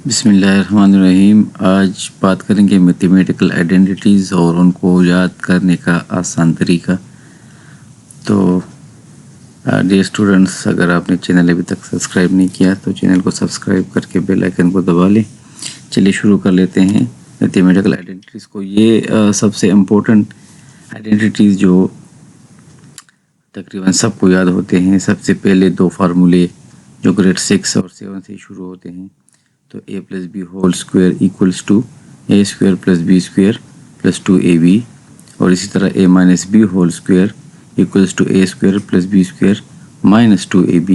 بسم اللہ الرحمن الرحیم۔ آج بات کریں گے میتھمیٹیکل آئیڈینٹیٹیز اور ان کو یاد کرنے کا آسان طریقہ۔ تو ڈیئر اسٹوڈنٹس، اگر آپ نے چینل ابھی تک سبسکرائب نہیں کیا تو چینل کو سبسکرائب کر کے بیل آئیکن کو دبا لیں۔ چلیے شروع کر لیتے ہیں میتھمیٹیکل آئیڈینٹیٹیز کو۔ یہ سب سے امپورٹنٹ آئیڈینٹیٹیز جو تقریباً سب کو یاد ہوتے ہیں۔ سب سے پہلے دو فارمولے جو گریڈ 6 اور 7 سے شروع ہوتے ہیں، تو a + b whole square equals to a square plus b square plus 2ab، اور اسی طرح a - b whole square equals to a square plus b square minus 2ab۔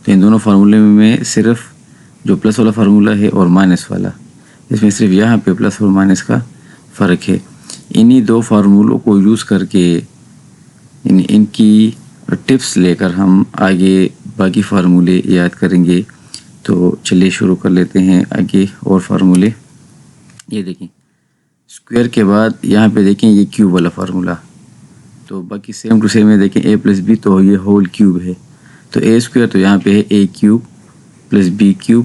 تو ان دونوں فارمولے میں صرف جو پلس والا فارمولہ ہے اور مائنس والا، اس میں صرف یہاں پہ پلس اور مائنس کا فرق ہے۔ انہی دو فارمولوں کو یوز کر کے ان کی ٹپس لے کر ہم آگے باقی فارمولے یاد کریں گے۔ تو چلیے شروع کر لیتے ہیں آگے اور فارمولے۔ یہ دیکھیں، اسکوائر کے بعد یہاں پہ دیکھیں یہ کیوب والا فارمولہ، تو باقی سیم ٹو سیم ہے۔ دیکھیں a + b تو یہ ہول کیوب ہے، تو a اسکوائر تو یہاں پہ ہے a cube plus b cube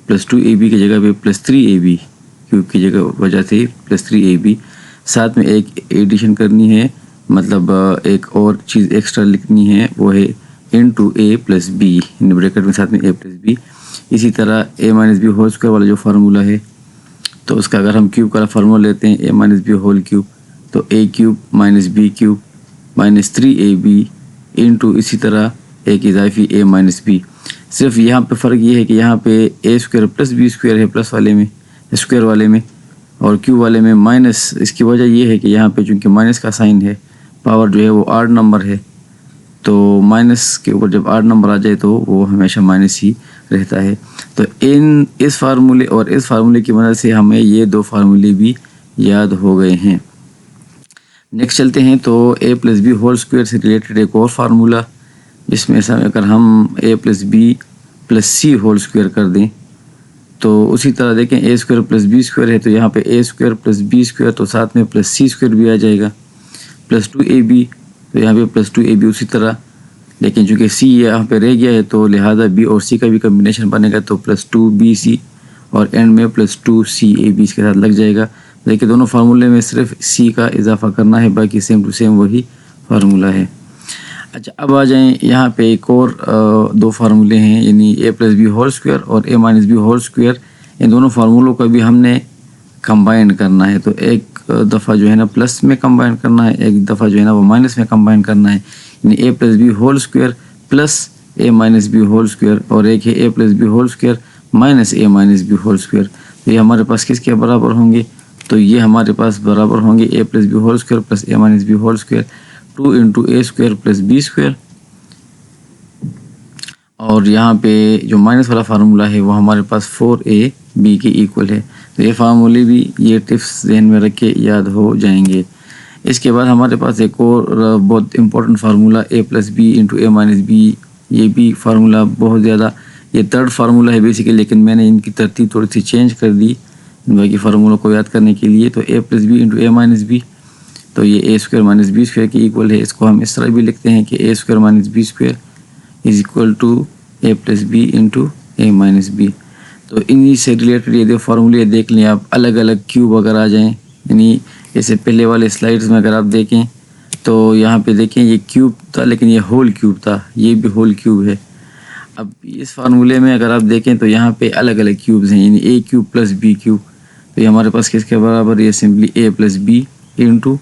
plus 2ab کی جگہ پہ پلس 3ab، کیوب کی جگہ وجہ سے پلس 3ab۔ ساتھ میں ایک ایڈیشن کرنی ہے، مطلب ایک اور چیز ایکسٹرا لکھنی ہے، وہ ہے انٹو a + b، بریکٹ میں ساتھ میں a + b۔ اسی طرح a - b ہول اسکوائر والا جو فارمولہ ہے، تو اس کا اگر ہم کیوب کا فارمولہ لیتے ہیں a - b ہول کیوب، تو a cube minus b cube minus 3ab into اسی طرح ایک اضافی a - b۔ صرف یہاں پہ فرق یہ ہے کہ یہاں پہ a square plus b square ہے پلس والے میں، اسکوائر والے میں، اور کیوب والے میں مائنس۔ اس کی وجہ یہ ہے کہ یہاں پہ چونکہ مائنس کا سائن ہے، پاور جو ہے وہ آڈ نمبر ہے، تو مائنس کے اوپر جب آڈ نمبر آ جائے تو وہ ہمیشہ مائنس ہی رہتا ہے۔ تو اس فارمولے اور اس فارمولے کی مدد سے ہمیں یہ دو فارمولے بھی یاد ہو گئے ہیں۔ نیکسٹ چلتے ہیں، تو a + b ہول اسکوائر سے ریلیٹڈ ایک اور فارمولہ، جس میں اگر ہم a + b + c whole square کر دیں، تو اسی طرح دیکھیں a square plus b square ہے، تو یہاں پہ a square plus b square تو ساتھ میں پلس c اسکوائر بھی آ جائے گا، پلس 2ab، تو یہاں پہ پلس 2ab اسی طرح۔ لیکن چونکہ c یہاں پہ رہ گیا ہے تو لہٰذا b اور c کا بھی کمبینیشن بنے گا، تو پلس 2bc، اور اینڈ میں پلس 2cap اس کے ساتھ لگ جائے گا۔ دیکھیں دونوں فارمولے میں صرف c کا اضافہ کرنا ہے، باقی سیم ٹو سیم وہی فارمولہ ہے۔ اچھا، اب آ جائیں یہاں پہ ایک اور دو فارمولے ہیں، یعنی a + b ہول اسکوائر اور a - b ہول اسکوائر۔ ان دونوں فارمولوں کا بھی ہم نے کمبائن کرنا ہے، تو ایک دفعہ جو ہے نا پلس میں کمبائن کرنا ہے، ایک دفعہ جو ہے نا وہ مائنس میں کمبائن کرنا ہے، یعنی a + b whole square plus a - b whole square, اور ایک ہے a + b whole square minus a - b whole square. تو یہ ہمارے پاس کس کے برابر ہوں گے؟ تو یہ ہمارے پاس برابر ہوں گے a + b whole square plus a - b whole square 2 × a square plus b square. اور یہاں پہ جو مائنس والا فارمولہ ہے وہ ہمارے پاس 4ab کے ایکول ہے۔ تو یہ فارمولے بھی، یہ ٹپس ذہن میں رکھ کے یاد ہو جائیں گے۔ اس کے بعد ہمارے پاس ایک اور بہت important formula a + b × a - b، یہ بھی فارمولہ بہت زیادہ، یہ تھرڈ فارمولہ ہے بیسیکلی، لیکن میں نے ان کی ترتیب تھوڑی سی چینج کر دی باقی فارمولوں کو یاد کرنے کے لیے۔ تو a + b × a - b، تو یہ a square minus b square کے ایکول ہے۔ اس کو ہم اس طرح بھی لکھتے ہیں کہ a square minus b square is equal to a + b × a - b۔ تو انہی سے ریلیٹڈ یہ دو فارمولے دیکھ لیں آپ، الگ الگ کیوب اگر آ جائیں، یعنی جیسے پہلے والے سلائیڈز میں اگر آپ دیکھیں تو یہاں پہ دیکھیں یہ کیوب تھا، لیکن یہ ہول کیوب تھا، یہ بھی ہول کیوب ہے۔ اب اس فارمولے میں اگر آپ دیکھیں تو یہاں پہ الگ الگ کیوبز ہیں، یعنی a cube plus b cube, تو یہ ہمارے پاس کس کے برابر؟ یہ simply a + b ×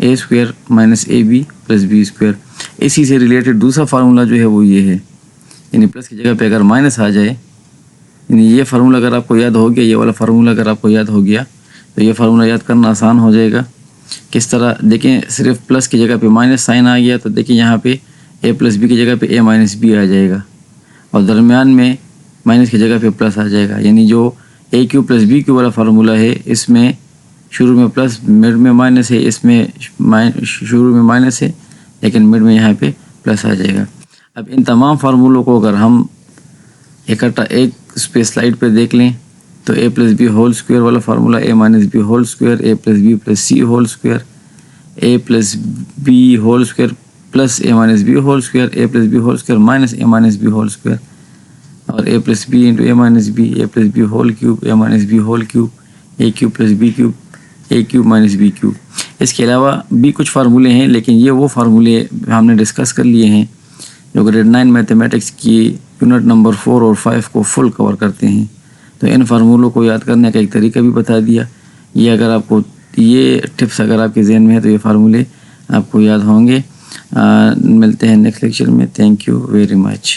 a square minus ab plus b square. اسی سے ریلیٹڈ دوسرا فارمولہ جو ہے وہ یہ ہے، یعنی پلس کی جگہ پہ اگر مائنس آ جائے، یعنی یہ فارمولہ اگر آپ کو یاد ہو گیا، یہ والا فارمولہ اگر آپ کو یاد ہو گیا تو یہ فارمولہ یاد کرنا آسان ہو جائے گا۔ کس طرح؟ دیکھیں صرف پلس کی جگہ پہ مائنس سائن آ گیا، تو دیکھیں یہاں پہ a + b کی جگہ پہ a - b آ جائے گا، اور درمیان میں مائنس کی جگہ پہ پلس آ جائے گا، یعنی جو a cube plus b cube والا فارمولہ ہے، اس میں شروع میں پلس مڈ میں مائنس ہے، اس میں شروع میں مائنس ہے لیکن مڈ میں یہاں پہ پلس آ جائے گا۔ اب ان تمام فارمولوں کو اگر ہم اکٹھا ایک سلائڈ پہ دیکھ لیں، تو a + b ہول اسکوائر والا formula a - b whole square, a + b + c whole square, a + b whole square plus a - b whole square, a + b whole square minus a - b whole square. اور a plus b into a minus b, a plus b whole cube, a minus b whole cube, a cube plus b cube, a cube minus b cube. اس کے علاوہ بھی کچھ فارمولے ہیں، لیکن یہ وہ فارمولے ہم نے ڈسکس کر لیے ہیں جو گریڈ 9 میتھمیٹکس کی یونٹ نمبر 4 اور 5 کو فل کور کرتے ہیں. تو ان فارمولوں کو یاد کرنے کا ایک طریقہ بھی بتا دیا. یہ اگر آپ کو یہ ٹپس اگر آپ کے ذہن میں ہے تو یہ فارمولے آپ کو یاد ہوں گے. ملتے ہیں نیکسٹ لیکچر میں. Thank you very much.